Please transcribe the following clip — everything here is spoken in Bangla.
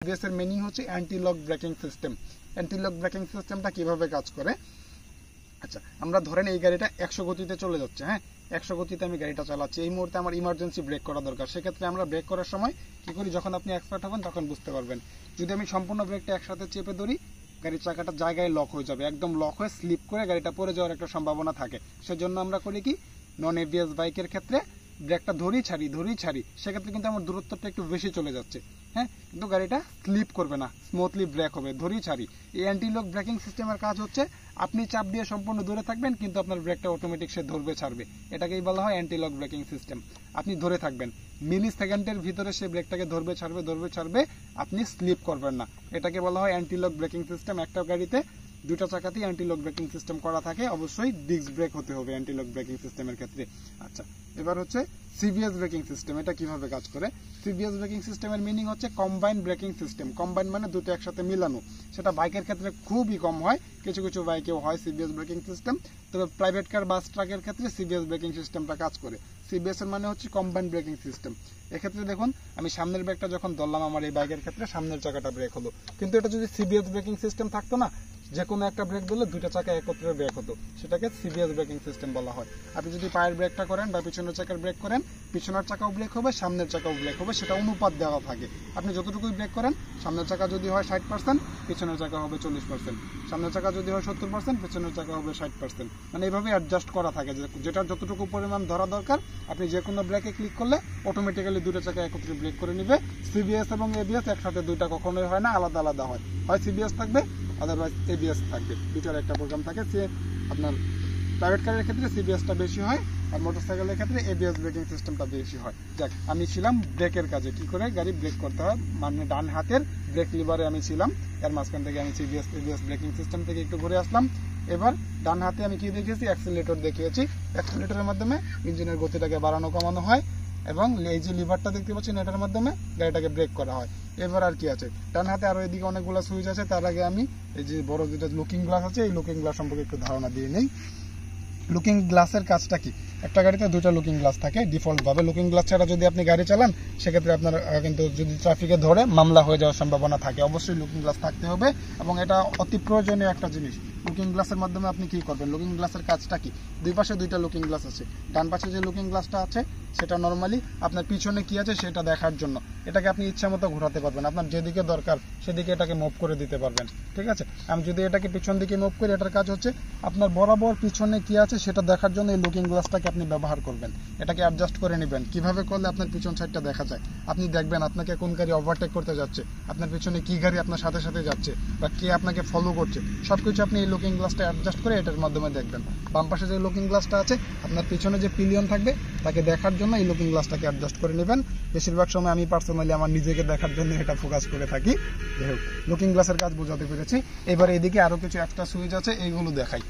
এবিএস এর মিনিং হচ্ছে anti lock braking system. Anti lock breaking সিস্টেমটা কিভাবে কাজ করে? আচ্ছা, আমরা ধরেন এই গাড়িটা 100 গতিতে চলে যাচ্ছে, হ্যাঁ 100 গতিতে আমি গাড়িটা চালাচ্ছি, এই মুহূর্তে আমার ইমার্জেন্সি ব্রেক করা দরকার। সেক্ষেত্রে আমরা ব্রেক করার সময় কি করি, যখন আপনি এক্সপার্ট হবেন তখন বুঝতে পারবেন। যদি আমি সম্পূর্ণ ব্রেকটা একসাথে চেপে ধরি, গাড়ির চাকাটা জায়গায় লক হয়ে যাবে, একদম লক হয়ে স্লিপ করে গাড়িটা পড়ে যাওয়ার একটা সম্ভাবনা থাকে। সেজন্য আমরা করি কি, নন এবিএস বাইকের ক্ষেত্রে ব্রেকটা ধরি ছাড়ি, সেক্ষেত্রে কিন্তু আমার দূরত্বটা একটু বেশি চলে যাচ্ছে, হ্যাঁ, কিন্তু গাড়িটা স্লিপ করবে না, স্মুথলি ব্রেক হবে, ধরি ছাড়ি। এই অ্যান্টি লক ব্রেকিং সিস্টেমের কাজ হচ্ছে আপনি চাপ দিয়ে সম্পূর্ণ দূরে থাকবেন, কিন্তু আপনার ব্রেকটা অটোমেটিক সে ধরবে ছাড়বে, এটাকেই বলা হয় অ্যান্টি লক ব্রেকিং সিস্টেম। আপনি ধরে থাকবেন, মিলি সেকেন্ডের ভিতরে সে ব্রেকটাকে ধরবে ছাড়বে, আপনি স্লিপ করবেন না, এটাকে বলা হয় অ্যান্টি লক ব্রেকিং সিস্টেম। একটা গাড়িতে দুটো চাকাতেই অ্যান্টি লক ব্রেকিং সিস্টেম করা থাকে, অবশ্যই ডিস্ক ব্রেক হতে হবে অ্যান্টি লক ব্রেকিং সিস্টেমের ক্ষেত্রে। আচ্ছা, এবার হচ্ছে সিবিএস ব্রেকিং সিস্টেম। এটা কিভাবে কাজ করে? সিবিএস ব্রেকিং সিস্টেমের মিনিং হচ্ছে কম্বাইন ব্রেকিং সিস্টেম। কম্বাইন মানে দুটো একসাথে মিলানো। সেটা বাইকের ক্ষেত্রে খুবই কম হয়, কিছু কিছু বাইকেও হয় সিবিএস ব্রেকিং সিস্টেম, তবে প্রাইভেট কার, বাস, ট্রাকের ক্ষেত্রে সিবিএস ব্রেকিং সিস্টেমটা কাজ করে। সিবিএস এর মানে হচ্ছে কম্বাইন ব্রেকিং সিস্টেম। এক্ষেত্রে দেখুন, আমি সামনের ব্রেকটা যখন ধরলাম, আমার এই বাইকের ক্ষেত্রে সামনের চাকাটা ব্রেক হলো, কিন্তু এটা যদি সিবিএস ব্রেকিং সিস্টেম থাকতো না, যে কোনো একটা ব্রেক দিলে দুইটা চাকা একত্রে ব্রেক হতো, সেটাকে সিবিএস ব্রেকিং সিস্টেম বলা হয়। আপনি যদি পায়ের ব্রেকটা করেন বা পিছনের চাকার ব্রেক করেন, পিছনের চাকাও ব্রেক হবে, সামনের চাকাও ব্রেক হবে, সেটা অনুপাত দেওয়া থাকে। আপনি যতটুকুই ব্রেক করেন, সামনের চাকা যদি হয় 60%, পিছনের চাকা হবে 40%, সামনের চাকা যদি হয় 70%, পিছনের চাকা হবে 60%। মানে এইভাবে অ্যাডজাস্ট করা থাকে, যেটা যতটুকু পরিমাণ ধরা দরকার, আপনি যে কোনো ব্রেকে ক্লিক করলে অটোমেটিক্যালি দুটো চাকা একত্রে ব্রেক করে নিবে। সিবিএস এবং এবিএস একসাথে দুইটা কখনোই হয় না, আলাদা আলাদা হয়, হয় সিবিএস থাকবে, আদারওয়াইজ এবিএস থাকবে, দুটার একটা প্রোগ্রাম থাকে। সে আপনার প্রাইভেট কারের ক্ষেত্রে সিবিএসটা বেশি হয়, আর মোটরসাইকেলের ক্ষেত্রে এবিএস ব্রেকিং সিস্টেমটা বেশি হয়। যাক, আমি ছিলাম ব্রেকের কাজে, কি করে গাড়ি ব্রেক করতে হয়, মানে ডান হাতের ব্রেক লিভারে আমি ছিলাম। এর মাঝখান থেকে আমি সিবিএস এবিএস ব্রেকিং সিস্টেম থেকে একটু ঘুরে আসলাম। এবার ডান হাতে আমি কি দেখিয়েছি, অ্যাক্সিলারেটর দেখিয়েছি। অ্যাক্সিলারেটরের মাধ্যমে ইঞ্জিনের গতিটাকে বাড়ানো কমানো হয়, এবং এই যে লিভারটা দেখতে পাচ্ছেন, এটার মাধ্যমে গাড়িটাকে ব্রেক করা হয়। এবার আর কি আছে, ডান হাতে আরো এদিকে অনেকগুলো সুইচ আছে। তার আগে আমি এই যে বড় যেটা লুকিং গ্লাস আছে, এই লুকিং গ্লাস সম্পর্কে একটু ধারণা দিয়ে নেই। লুকিং গ্লাসের কাজটা কি? একটা গাড়িতে দুটো লুকিং গ্লাস থাকে ডিফল্ট ভাবে। লুকিং গ্লাস ছাড়া যদি আপনি গাড়ি চালান, সেক্ষেত্রে আপনার কিন্তু যদি ট্রাফিকে ধরে মামলা হয়ে যাওয়ার সম্ভাবনা থাকে। অবশ্যই লুকিং গ্লাস থাকতে হবে, এবং এটা অতি প্রয়োজনীয় একটা জিনিস। লুকিং গ্লাসের মাধ্যমে আপনি কি করবেন? লুকিং গ্লাসের কাজটা কি? দুই পাশে দুইটা লুকিং গ্লাস আছে। ডান পাশে যে লুকিং গ্লাসটা আছে, সেটা নর্মালি আপনার পিছনে কি আছে সেটা দেখার জন্য। এটাকে আপনি ইচ্ছা মতো ঘোরাতে পারবেন, আপনার যেদিকে দরকার সেদিকে এটাকে মুভ করে দিতে পারবেন, ঠিক আছে। আমি যদি এটাকে পিছন দিকে মুভ করি, এটার কাজ হচ্ছে আপনার বরাবর পিছনে কি আছে সেটা দেখার জন্য এই লুকিং গ্লাসটাকে আপনি ব্যবহার করবেন। এটাকে অ্যাডজাস্ট করে নেবেন। কিভাবে করলে আপনার পিছন সাইডটা দেখা যায়? আপনি দেখবেন আপনাকে কোন গাড়ি ওভারটেক করতে যাচ্ছে, আপনার পিছনে কি গাড়ি আপনার সাথে সাথে যাচ্ছে, বা কে আপনাকে ফলো করছে, সবকিছু আপনি এই লুকিং গ্লাসটা অ্যাডজাস্ট করে এটার মাধ্যমে দেখবেন। বাম পাশে যে লুকিং গ্লাসটা আছে, আপনার পিছনে যে পিলিয়ন থাকবে তাকে দেখার জন্য এই লুকিং গ্লাসটাকে অ্যাডজাস্ট করে নেবেন। বেশিরভাগ সময় আমি পার্সোনালি আমার নিজেকে দেখার জন্য এটা ফোকাস করে থাকি। যাই হোক, লুকিং গ্লাসের কাজ বোঝাতে পেরেছি। এবার এদিকে আরো কিছু একটা সুইচ আছে, এইগুলো দেখাই।